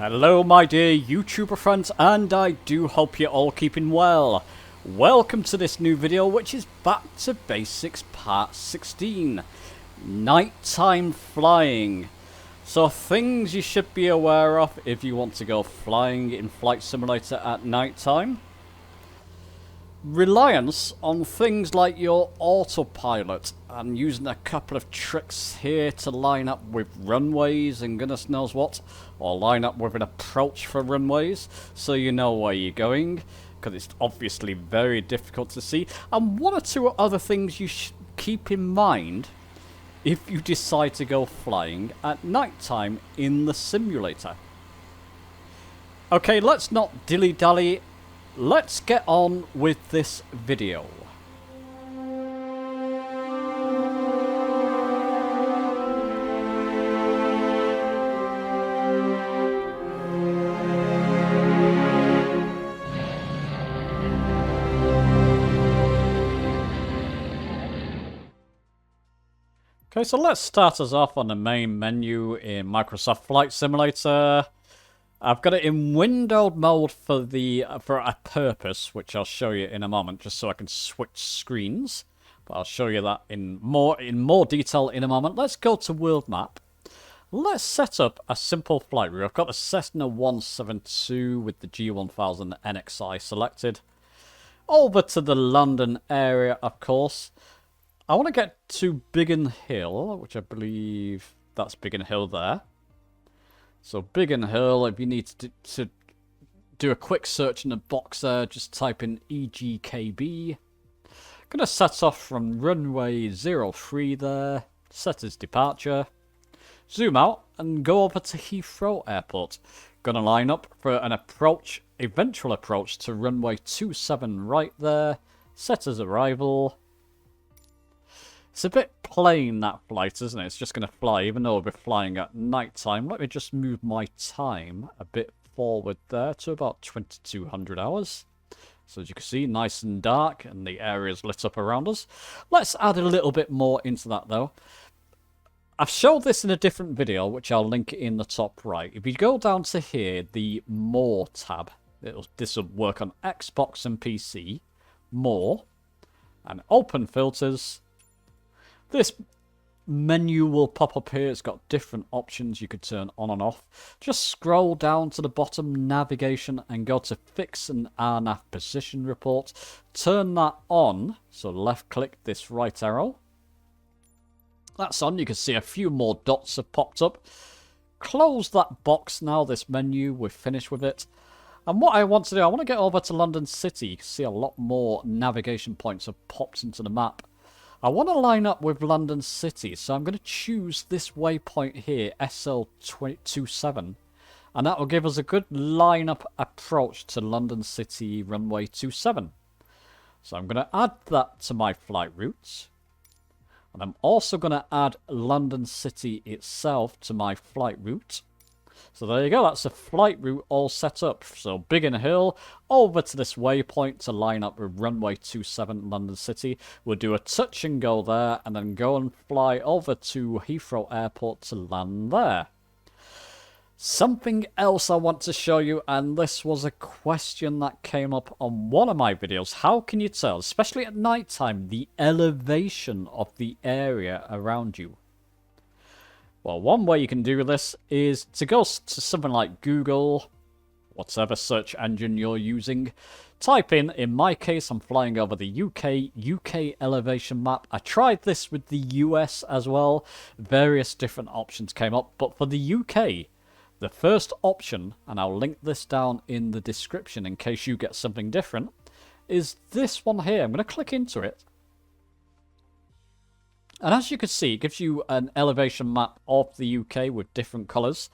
Hello my dear YouTuber friends, and I do hope you're all keeping well. Welcome to this new video, which is Back to Basics Part 16. Nighttime flying. So things you should be aware of if you want to go flying in Flight Simulator at nighttime. Reliance on things like your autopilot and using a couple of tricks here to line up with runways and goodness knows what, or line up with an approach for runways so you know where you're going, because it's obviously very difficult to see, and one or two other things you should keep in mind if you decide to go flying at nighttime in the simulator. Okay, let's not dilly-dally. Let's get on with this video. Okay, so let's start us off on the main menu in Microsoft Flight Simulator. I've got it in windowed mode for a purpose, which I'll show you in a moment, just so I can switch screens. But I'll show you that in more detail in a moment. Let's go to world map. Let's set up a simple flight route. I've got the Cessna 172 with the G1000 NXI selected. Over to the London area, of course. I want to get to Biggin Hill, which I believe that's Biggin Hill there. So Biggin Hill, if you need to do a quick search in the box there, just type in EGKB. Gonna set off from runway 03 there, set as departure, zoom out and go over to Heathrow Airport. Gonna line up for an approach, eventual approach to runway 27 right there, set as arrival. It's a bit plain, that flight, isn't it? It's just going to fly, even though we'll be flying at night time. Let me just move my time a bit forward there to about 2200 hours. So as you can see, nice and dark, and the area's lit up around us. Let's add a little bit more into that, though. I've showed this in a different video, which I'll link in the top right. If you go down to here, the More tab, this will work on Xbox and PC. More, and open filters. This menu will pop up here. It's got different options you could turn on and off. Just scroll down to the bottom, navigation, and go to Fix an RNAV Position Report. Turn that on, so left click this right arrow. That's on. You can see a few more dots have popped up. Close that box now, this menu. We're finished with it. And what I want to do, I want to get over to London City. You can see a lot more navigation points have popped into the map. I want to line up with London City, so I'm going to choose this waypoint here, SL27, and that will give us a good line-up approach to London City runway 27. So I'm going to add that to my flight routes, and I'm also going to add London City itself to my flight route. So there you go, that's a flight route all set up. So Biggin Hill, over to this waypoint to line up with runway 27 London City. We'll do a touch and go there, and then go and fly over to Heathrow Airport to land there. Something else I want to show you, and this was a question that came up on one of my videos. How can you tell, especially at night time, the elevation of the area around you? Well, one way you can do this is to go to something like Google, whatever search engine you're using. Type in my case, I'm flying over the UK elevation map. I tried this with the US as well. Various different options came up, but for the UK, the first option, and I'll link this down in the description in case you get something different, is this one here. I'm going to click into it. And as you can see, it gives you an elevation map of the UK with different colours.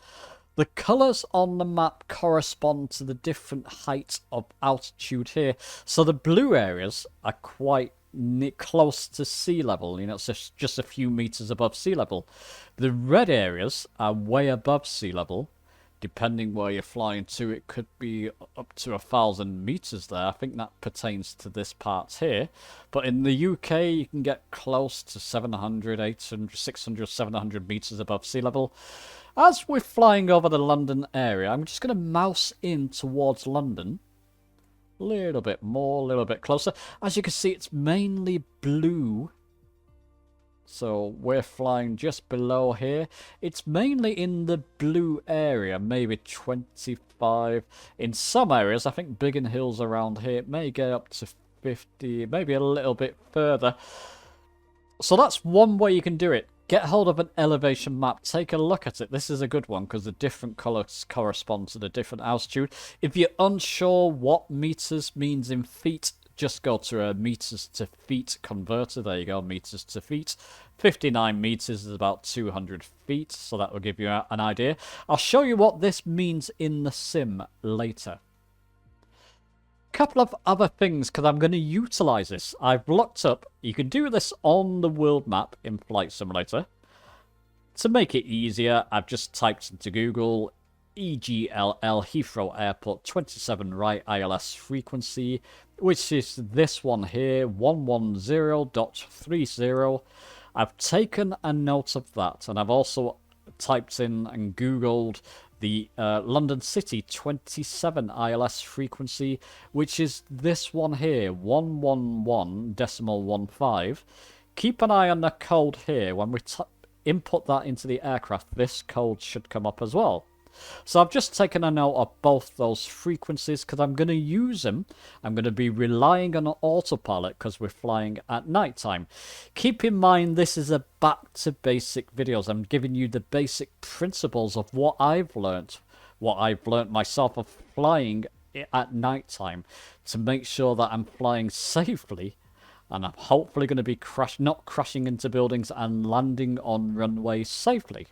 The colours on the map correspond to the different heights of altitude here. So the blue areas are quite close to sea level. You know, it's just a few metres above sea level. The red areas are way above sea level. depending where you're flying to, it could be up to 1,000 meters there. I think that pertains to this part here. But in the UK, you can get close to 700, 800, 600, 700 meters above sea level. As we're flying over the London area, I'm just going to mouse in towards London. A little bit more, a little bit closer. As you can see, it's mainly blue. So we're flying just below here. It's mainly in the blue area, maybe 25. In some areas, I think Biggin Hill's around here. It may get up to 50, maybe a little bit further. So that's one way you can do it. Get hold of an elevation map. Take a look at it. This is a good one because the different colours correspond to the different altitude. If you're unsure what meters means in feet, just go to a meters to feet converter. There you go, meters to feet. 59 meters is about 200 feet, so that will give you an idea. I'll show you what this means in the sim later. Couple of other things, because I'm going to utilize this. I've looked up, you can do this on the world map in Flight Simulator. To make it easier, I've just typed into Google EGLL Heathrow Airport 27 right ILS frequency, which is this one here, 110.30. I've taken a note of that, and I've also typed in and Googled the London City 27 ILS frequency, which is this one here, 111.15. Keep an eye on the code here. When we input that into the aircraft, this code should come up as well. So I've just taken a note of both those frequencies because I'm going to use them. I'm going to be relying on autopilot because we're flying at night time. Keep in mind this is a back to basic videos. I'm giving you the basic principles of what I've learnt myself of flying at night time to make sure that I'm flying safely. And I'm hopefully going to be not crashing into buildings and landing on runway safely.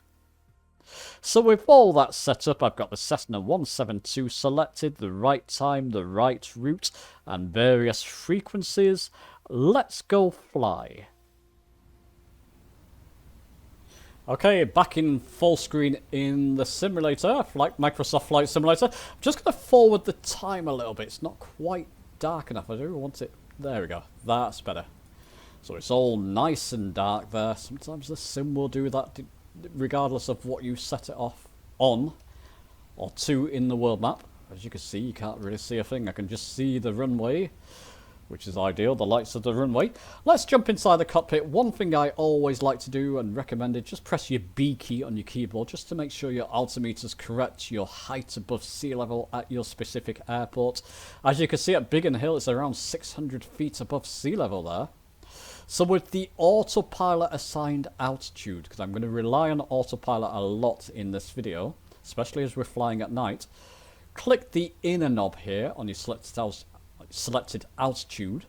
So with all that set up, I've got the Cessna 172 selected, the right time, the right route, and various frequencies. Let's go fly. Okay, back in full screen in the simulator, Microsoft Flight Simulator. I'm just going to forward the time a little bit. It's not quite dark enough. I do want it. There we go. That's better. So it's all nice and dark there. Sometimes the sim will do that regardless of what you set it off on or to in the world map. As you can see, you can't really see a thing. I can just see the runway, which is ideal, the lights of the runway. Let's jump inside the cockpit. One thing I always like to do and recommend is just press your B key on your keyboard just to make sure your altimeter's correct, your height above sea level at your specific airport. As you can see at Biggin Hill, it's around 600 feet above sea level there. So with the autopilot assigned altitude, because I'm going to rely on autopilot a lot in this video, especially as we're flying at night, click the inner knob here on your selected altitude,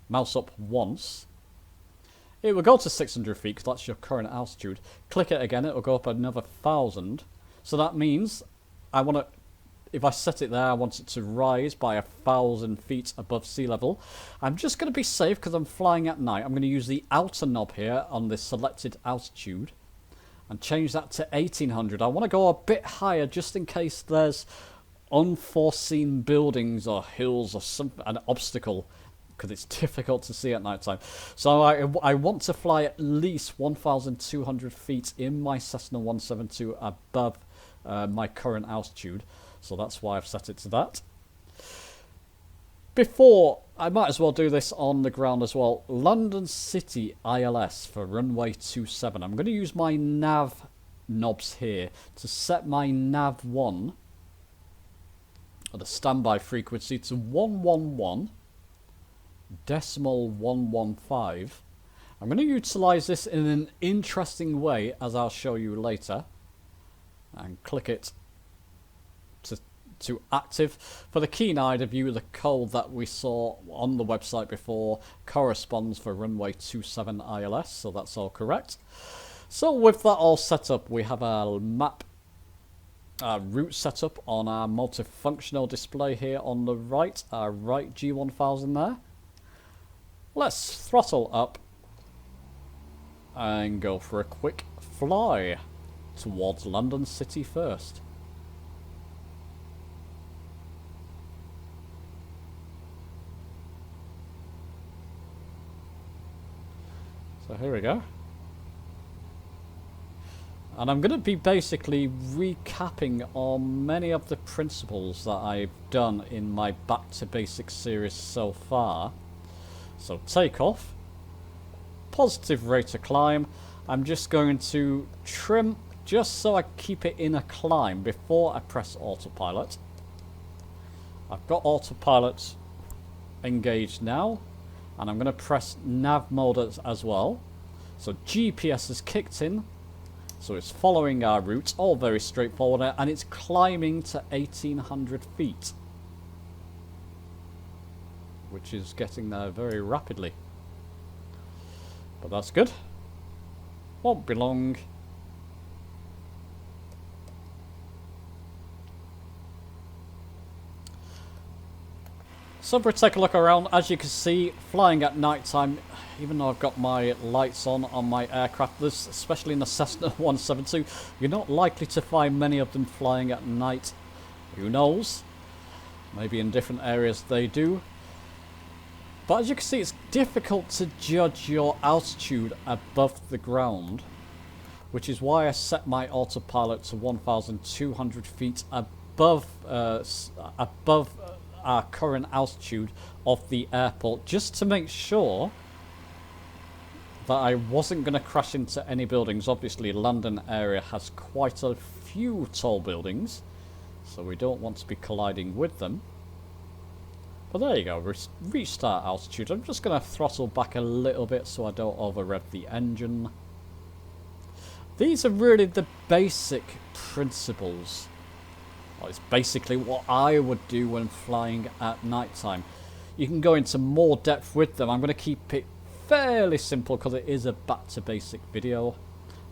mouse up once. It will go to 600 feet because that's your current altitude. Click it again, it will go up another 1,000. So that means if I set it there, I want it to rise by 1,000 feet above sea level. I'm just going to be safe because I'm flying at night. I'm going to use the outer knob here on the selected altitude and change that to 1,800. I want to go a bit higher just in case there's unforeseen buildings or hills or an obstacle, because it's difficult to see at night time. So I want to fly at least 1,200 feet in my Cessna 172 above my current altitude. So that's why I've set it to that. Before, I might as well do this on the ground as well. London City ILS for runway 27. I'm going to use my nav knobs here to set my nav 1 or the standby frequency to 111.115. I'm going to utilize this in an interesting way, as I'll show you later, and click it to active. For the keen-eyed of you, the code that we saw on the website before corresponds for runway 27 ILS, so that's all correct. So with that all set up, we have our map route set up on our multifunctional display here on the right, our right G1000 there. Let's throttle up and go for a quick fly towards London City first. So here we go. And I'm going to be basically recapping on many of the principles that I've done in my Back to Basics series so far. So takeoff, positive rate of climb. I'm just going to trim just so I keep it in a climb before I press autopilot. I've got autopilot engaged now, and I'm going to press nav mode as well. So GPS is kicked in, so it's following our route, all very straightforward, and it's climbing to 1800 feet, which is getting there very rapidly. But that's good. Won't be long. So if we take a look around, as you can see, flying at night time, even though I've got my lights on my aircraft, especially in the Cessna 172, you're not likely to find many of them flying at night. Who knows? Maybe in different areas they do. But as you can see, it's difficult to judge your altitude above the ground, which is why I set my autopilot to 1,200 feet above our current altitude of the airport, just to make sure that I wasn't going to crash into any buildings. Obviously, London area has quite a few tall buildings, so we don't want to be colliding with them. But there you go, restart altitude. I'm just going to throttle back a little bit so I don't over-rev the engine. These are really the basic principles. Well, it's basically what I would do when flying at night time. You can go into more depth with them. I'm going to keep it fairly simple because it is a back to basic video,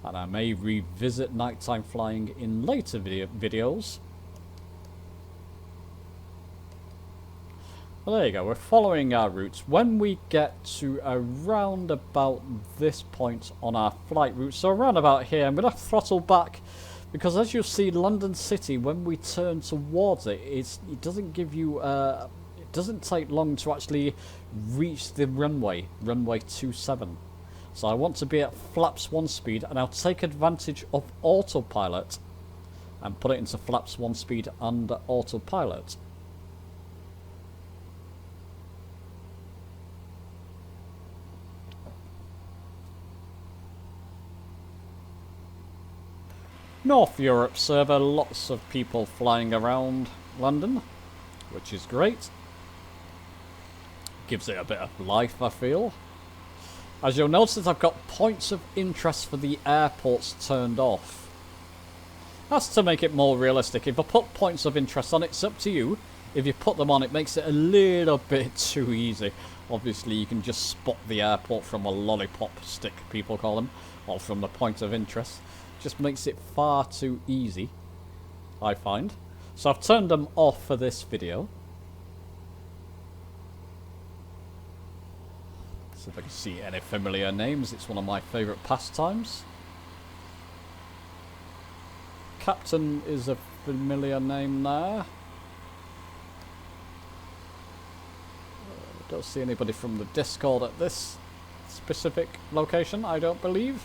and I may revisit nighttime flying in later videos. Well, there you go, we're following our routes. When we get to around about this point on our flight route, so around about here, I'm going to throttle back, because as you'll see, London City, when we turn towards it, it doesn't give you, it doesn't take long to actually reach the runway 27. So I want to be at flaps 1 speed, and I'll take advantage of autopilot and put it into flaps 1 speed under autopilot. North Europe server, lots of people flying around London, which is great. Gives it a bit of life, I feel. As you'll notice, I've got points of interest for the airports turned off. That's to make it more realistic. If I put points of interest on, it's up to you. If you put them on, it makes it a little bit too easy. Obviously, you can just spot the airport from a lollipop stick, people call them, or from the point of interest. Just makes it far too easy, I find. So I've turned them off for this video. See if I can see any familiar names. It's one of my favourite pastimes. Captain is a familiar name there. Don't see anybody from the Discord at this specific location, I don't believe.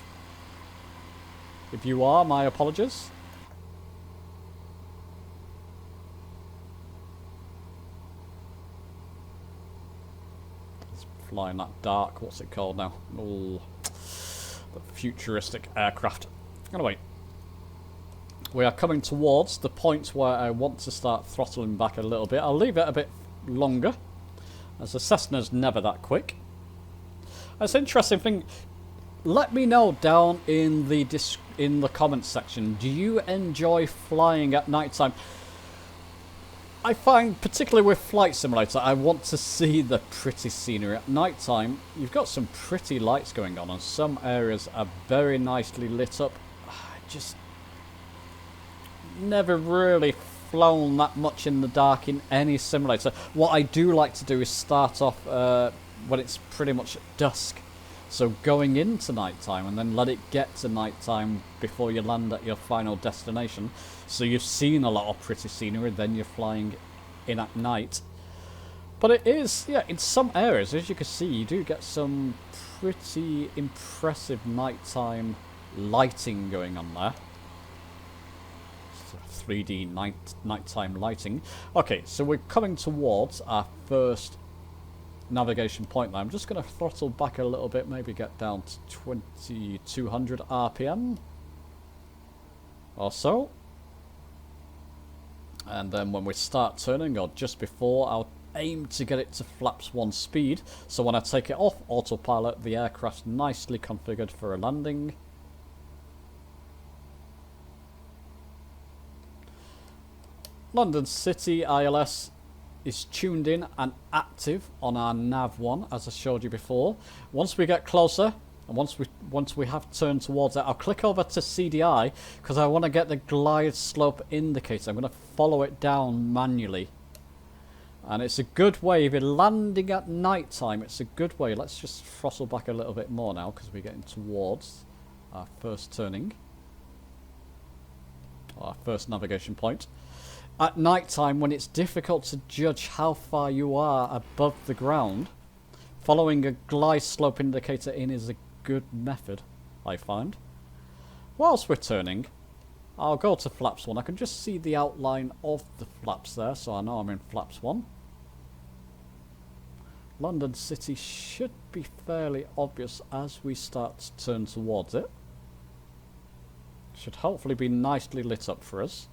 If you are, my apologies. It's flying that dark, what's it called now? Oh, the futuristic aircraft. Anyway, we are coming towards the point where I want to start throttling back a little bit. I'll leave it a bit longer, as the Cessna's never that quick. It's an interesting thing. Let me know down in the comments section, do you enjoy flying at night time? I find, particularly with Flight Simulator, I want to see the pretty scenery at night time. You've got some pretty lights going on, and some areas are very nicely lit up. I just never really flown that much in the dark in any simulator. What I do like to do is start off when it's pretty much dusk. So going into nighttime and then let it get to nighttime before you land at your final destination. So you've seen a lot of pretty scenery, then you're flying in at night. But it is, yeah, in some areas, as you can see, you do get some pretty impressive nighttime lighting going on there. 3D nighttime lighting. Okay, so we're coming towards our first navigation point now. I'm just going to throttle back a little bit, maybe get down to 2200 RPM or so. And then when we start turning, or just before, I'll aim to get it to flaps 1 speed. So when I take it off autopilot, the aircraft's nicely configured for a landing. London City ILS is tuned in and active on our nav1, as I showed you before. Once we get closer, and once we have turned towards it, I'll click over to CDI because I want to get the glide slope indicator. I'm going to follow it down manually. And it's a good way, if you're landing at night time, it's a good way. Let's just throttle back a little bit more now because we're getting towards our first turning. Our first navigation point. At night time, when it's difficult to judge how far you are above the ground, following a glide slope indicator in is a good method, I find. Whilst we're turning, I'll go to flaps 1. I can just see the outline of the flaps there, so I know I'm in flaps 1. London City should be fairly obvious as we start to turn towards it. Should hopefully be nicely lit up for us.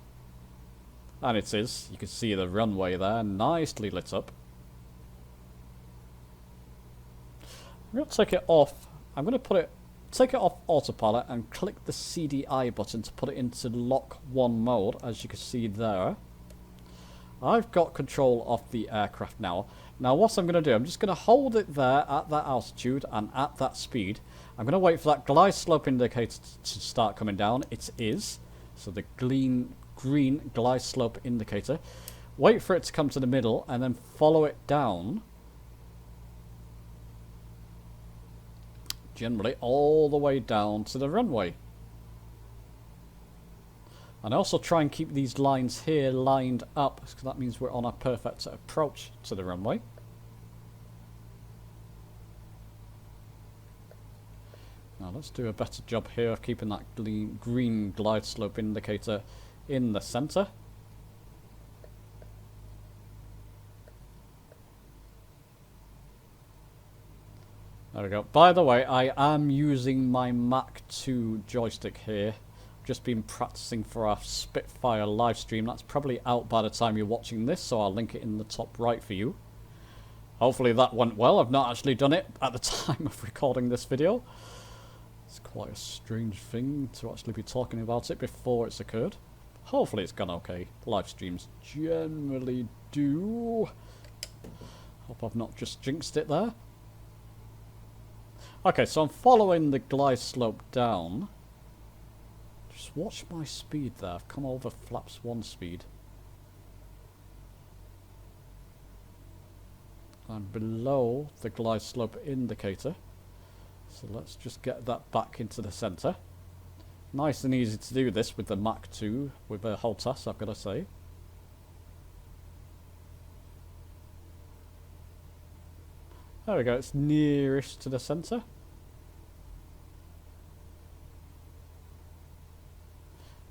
And it is. You can see the runway there, nicely lit up. I'm going to take it off. I'm going to take it off autopilot and click the CDI button to put it into lock 1 mode, as you can see there. I've got control of the aircraft now. Now what I'm going to do, I'm just going to hold it there at that altitude and at that speed. I'm going to wait for that glide slope indicator to start coming down. It is. So the green glide slope indicator. Wait for it to come to the middle and then follow it down. Generally all the way down to the runway. And also try and keep these lines here lined up, because that means we're on a perfect approach to the runway. Now let's do a better job here of keeping that green glide slope indicator in the center. There we go. By the way, I am using my Mac 2 joystick here. Just been practicing for our Spitfire live stream. That's probably out by the time you're watching this, so I'll link it in the top right for you. Hopefully that went well. I've not actually done it at the time of recording this video. It's quite a strange thing to actually be talking about it before it's occurred. Hopefully it's gone okay. Live streams generally do. Hope I've not just jinxed it there. Okay, so I'm following the glide slope down. Just watch my speed there. I've come over flaps 1 speed. I'm below the glide slope indicator. So let's just get that back into the center. Nice and easy to do this with the Mac 2 with a HOTAS, I've got to say. There we go, it's nearish to the center.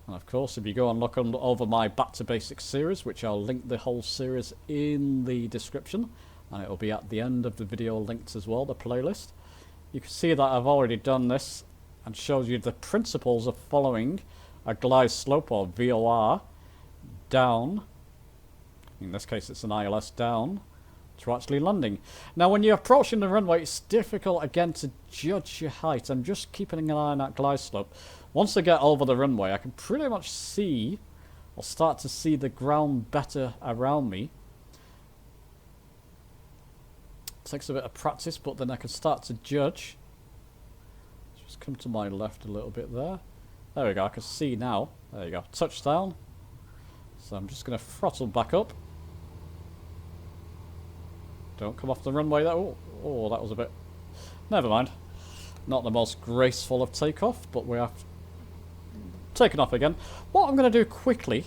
And of course, if you go and look over my Back to Basics series, which I'll link the whole series in the description, and it'll be at the end of the video linked as well, the playlist. You can see that I've already done this and shows you the principles of following a glide slope, or VOR, down. In this case it's an ILS down to actually landing. Now when you're approaching the runway, it's difficult again to judge your height. I'm just keeping an eye on that glide slope. Once I get over the runway, I can pretty much see, or start to see, the ground better around me. It takes a bit of practice, but then I can start to judge. Just come to my left a little bit there. There we go, I can see now. There you go, touchdown. So I'm just going to throttle back up. Don't come off the runway there. Oh, that was a bit... Never mind. Not the most graceful of takeoff, but we have taken off again. What I'm going to do quickly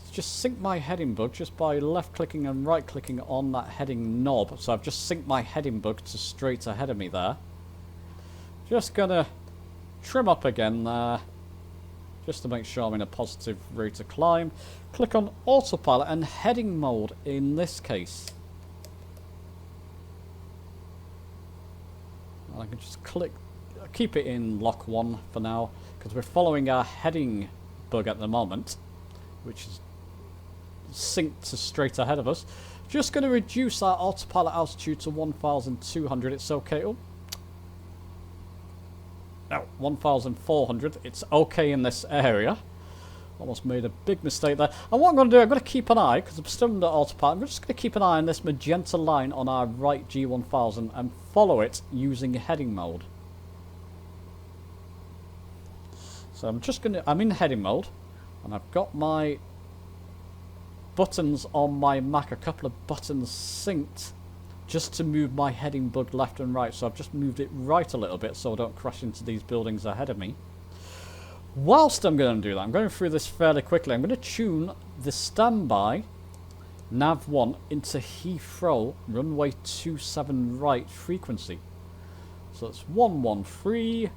is just sync my heading bug just by left clicking and right clicking on that heading knob. So I've just synced my heading bug to straight ahead of me there. Just gonna trim up again there, just to make sure I'm in a positive rate of climb. Click on autopilot and heading mode in this case. And I can just keep it in lock 1 for now, because we're following our heading bug at the moment, which is synced to straight ahead of us. Just going to reduce our autopilot altitude to 1,200. It's okay. Oh. No, 1,400. It's okay in this area. Almost made a big mistake there. And what I'm going to do, I'm going to keep an eye, because I'm still under autopilot, I'm just going to keep an eye on this magenta line on our right G1000 and follow it using heading mode. So I'm in heading mode, and I've got my buttons on my Mac, a couple of buttons synced just to move my heading bug left and right. So I've just moved it right a little bit so I don't crash into these buildings ahead of me. Whilst I'm going to do that, I'm going through this fairly quickly. I'm going to tune the standby nav1 into Heathrow runway 27 right frequency. So it's 113,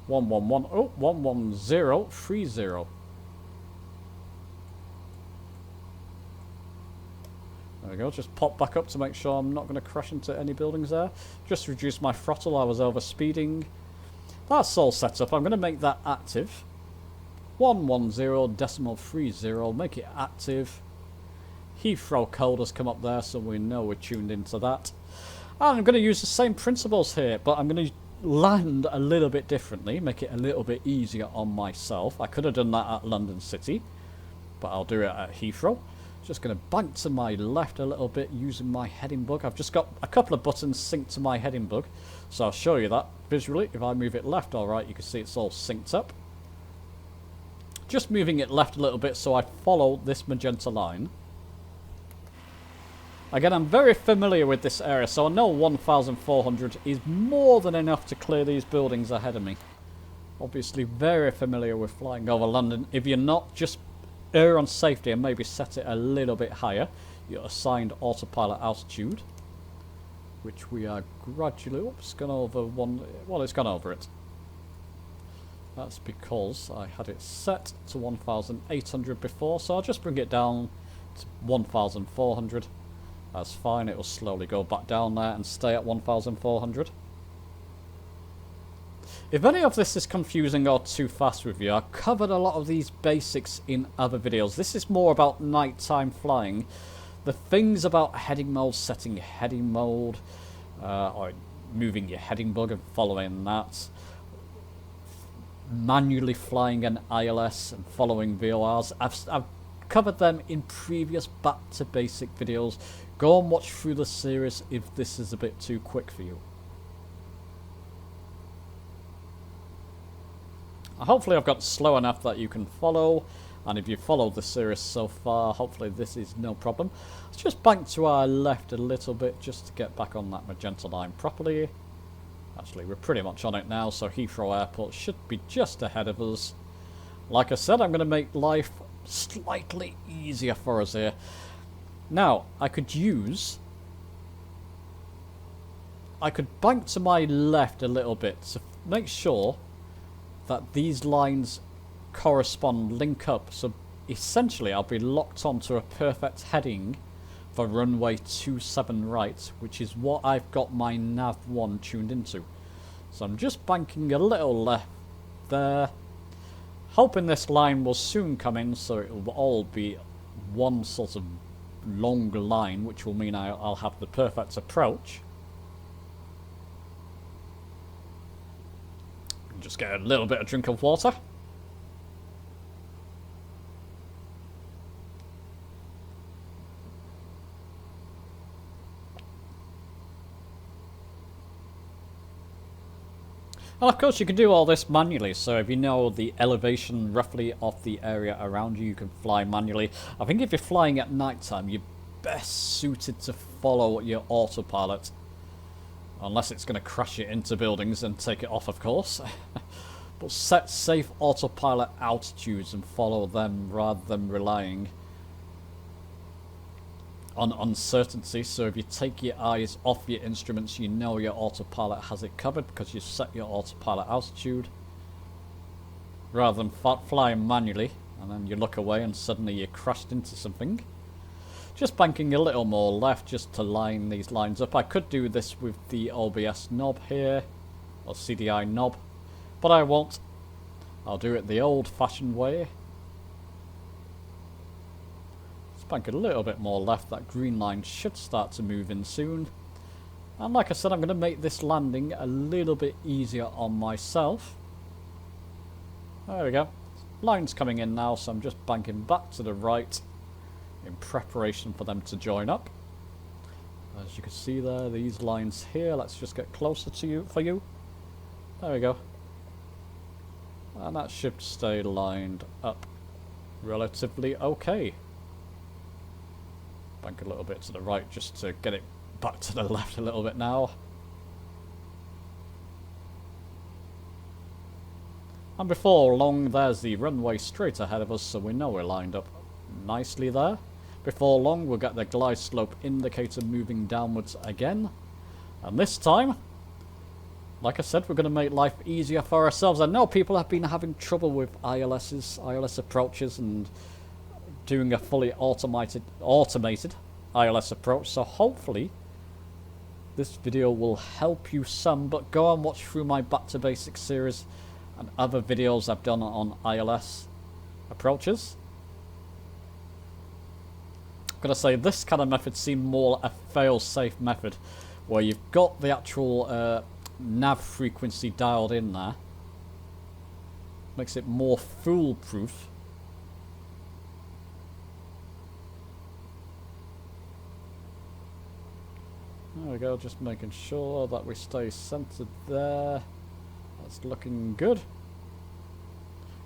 111, oh, 11030. There we go, just pop back up to make sure I'm not going to crash into any buildings there. Just reduce my throttle, I was over speeding. That's all set up. I'm going to make that active. 110.30, make it active. Heathrow code has come up there, so we know we're tuned into that. And I'm going to use the same principles here, but I'm going to land a little bit differently, make it a little bit easier on myself. I could have done that at London City, but I'll do it at Heathrow. Just going to bank to my left a little bit using my heading bug. I've just got a couple of buttons synced to my heading bug, so I'll show you that visually. If I move it left or right, you can see it's all synced up. Just moving it left a little bit so I follow this magenta line. Again, I'm very familiar with this area, so I know 1,400 is more than enough to clear these buildings ahead of me. Obviously very familiar with flying over London. If you're not, just err on safety and maybe set it a little bit higher, your assigned autopilot altitude, which we are gradually, oops, gone over one, well, it's gone over it. That's because I had it set to 1,800 before, so I'll just bring it down to 1,400. That's fine, it will slowly go back down there and stay at 1,400. If any of this is confusing or too fast with you, I've covered a lot of these basics in other videos. This is more about nighttime flying. The things about heading mode, setting heading mode, or moving your heading bug and following that, manually flying an ILS and following VORs, I've covered them in previous back to basic videos. Go and watch through the series if this is a bit too quick for you. Hopefully I've got slow enough that you can follow, and if you followed the series so far, hopefully this is no problem. Let's just bank to our left a little bit just to get back on that magenta line properly. Actually, we're pretty much on it now, so Heathrow Airport should be just ahead of us. Like I said, I'm going to make life slightly easier for us here. Now, I could bank to my left a little bit to make sure that these lines correspond, link up, so essentially I'll be locked onto a perfect heading for runway 27 right, which is what I've got my nav1 tuned into. So I'm just banking a little left there, hoping this line will soon come in so it will all be one sort of long line, which will mean I'll have the perfect approach. Just get a little bit of drink of water. And of course you can do all this manually, so if you know the elevation roughly of the area around you, you can fly manually. I think if you're flying at night time, you're best suited to follow your autopilot. Unless it's going to crash it into buildings and take it off, of course. But set safe autopilot altitudes and follow them rather than relying on uncertainty. So if you take your eyes off your instruments, you know your autopilot has it covered because you set your autopilot altitude. Rather than flying manually, and then you look away and suddenly you crashed into something. Just banking a little more left just to line these lines up. I could do this with the OBS knob here, or CDI knob, but I won't. I'll do it the old-fashioned way. Just bank a little bit more left. That green line should start to move in soon. And like I said, I'm going to make this landing a little bit easier on myself. There we go. Line's coming in now, so I'm just banking back to the right in preparation for them to join up. As you can see there, these lines here, let's just get closer to you for you. There we go. And that should stay lined up relatively okay. Bank a little bit to the right just to get it back to the left a little bit now. And before long, there's the runway straight ahead of us, so we know we're lined up nicely there. Before long, we'll get the glide slope indicator moving downwards again. And this time, like I said, we're going to make life easier for ourselves. I know people have been having trouble with ILS approaches and doing a fully automated ILS approach, so hopefully this video will help you some. But go and watch through my Back to Basics series and other videos I've done on ILS approaches. I'm going to say this kind of method seemed more a fail-safe method, where you've got the actual nav frequency dialed in there. Makes it more foolproof. There we go, just making sure that we stay centered there. That's looking good.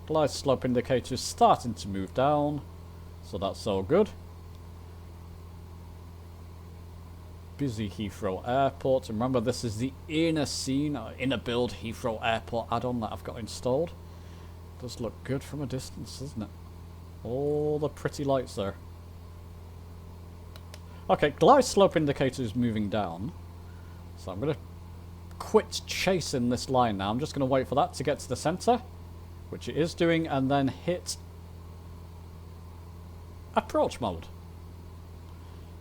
Glide slope indicator is starting to move down, so that's all good. Busy Heathrow Airport. Remember, this is the inner scene, inner build Heathrow Airport add-on that I've got installed. Does look good from a distance, doesn't it? All the pretty lights there. Okay, glide slope indicator is moving down, so I'm going to quit chasing this line now. I'm just going to wait for that to get to the center, which it is doing, and then hit approach mode.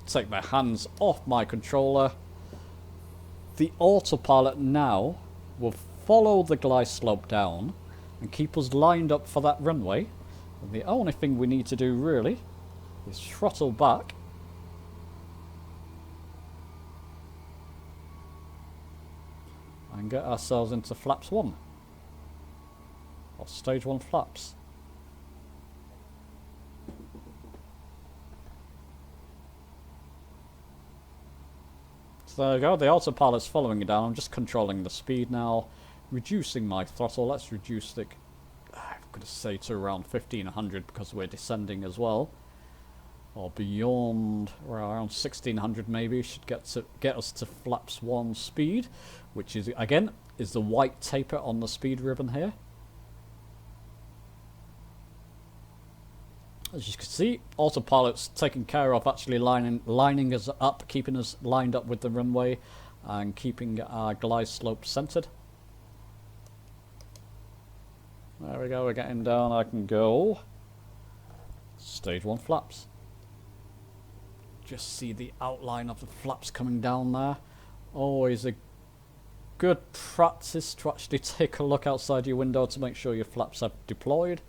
Take my hands off my controller. The autopilot now will follow the glide slope down and keep us lined up for that runway. And the only thing we need to do really is throttle back and get ourselves into flaps 1, or stage 1 flaps. So there we go, the autopilot's following it down. I'm just controlling the speed now, reducing my throttle. Let's reduce it, I'm going to say, to around 1500 because we're descending as well. Or beyond, around 1600 maybe, should get us to flaps 1 speed, which is, again, is the white taper on the speed ribbon here. As you can see, autopilot's taking care of actually lining us up, keeping us lined up with the runway and keeping our glide slope centered. There we go, we're getting down. I can go stage 1 flaps. Just see the outline of the flaps coming down there. Always a good practice to actually take a look outside your window to make sure your flaps have deployed.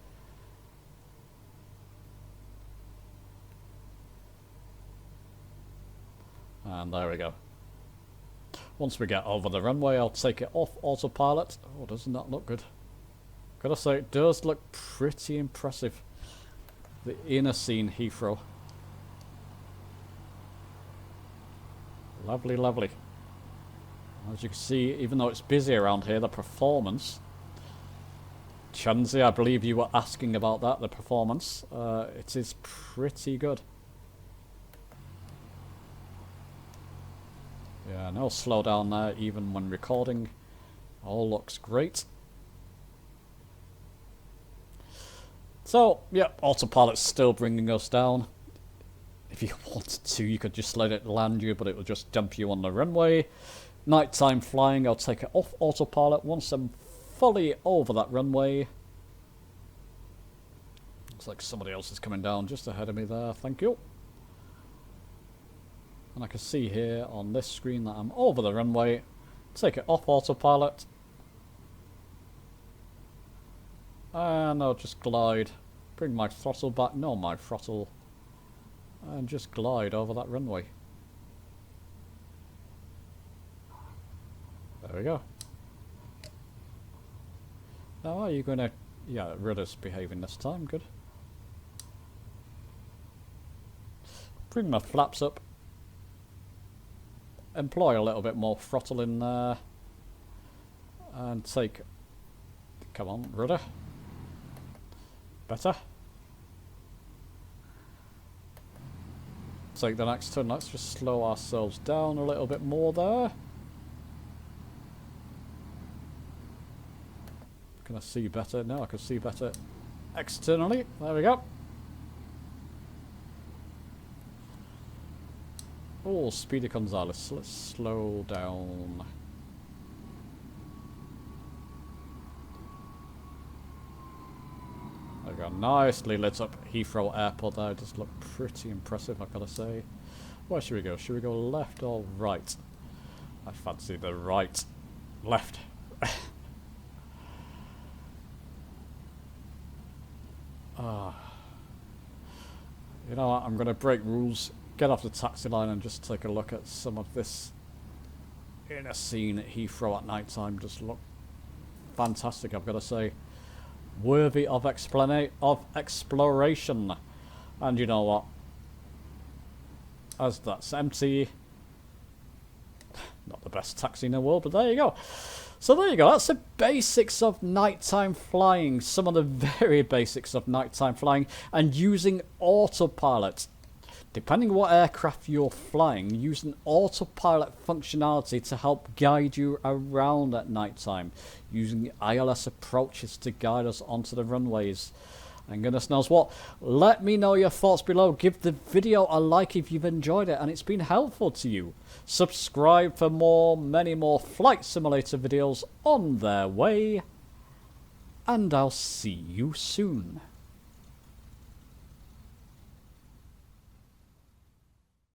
And there we go. Once we get over the runway, I'll take it off autopilot. Oh, doesn't that look good? Gotta say, it does look pretty impressive. The inner scene Heathrow. Lovely, lovely. As you can see, even though it's busy around here, the performance... Chanzi, I believe you were asking about that, the performance. It is pretty good. Yeah, no slowdown there, even when recording. All looks great. So, yeah, autopilot's still bringing us down. If you wanted to, you could just let it land you, but it will just dump you on the runway. Nighttime flying, I'll take it off autopilot once I'm fully over that runway. Looks like somebody else is coming down just ahead of me there, thank you. And I can see here on this screen that I'm over the runway. Take it off autopilot. And I'll just glide. Bring my throttle back, no my throttle. And just glide over that runway. There we go. Now are you going to... Yeah, rudder's behaving this time, good. Bring my flaps up. Employ a little bit more throttle in there. And take... Come on, rudder. Better. Take the next turn. Let's just slow ourselves down a little bit more there. Can I see better? No, I can see better externally. There we go. Oh, Speedy Gonzales. Let's slow down. There we go. Nicely lit up Heathrow Airport there. Just look pretty impressive, I've got to say. Where should we go? Should we go left or right? I fancy the right. Left. You know what? I'm going to break rules. Get off the taxi line and just take a look at some of this inner scene at Heathrow at night time. Just look fantastic, I've got to say. Worthy of exploration. And you know what? As that's empty. Not the best taxi in the world, but there you go. So there you go. That's the basics of nighttime flying. Some of the very basics of nighttime flying and using autopilot. Depending what aircraft you're flying, using autopilot functionality to help guide you around at nighttime. Using ILS approaches to guide us onto the runways. And goodness knows what. Let me know your thoughts below. Give the video a like if you've enjoyed it and it's been helpful to you. Subscribe for many more flight simulator videos on their way. And I'll see you soon.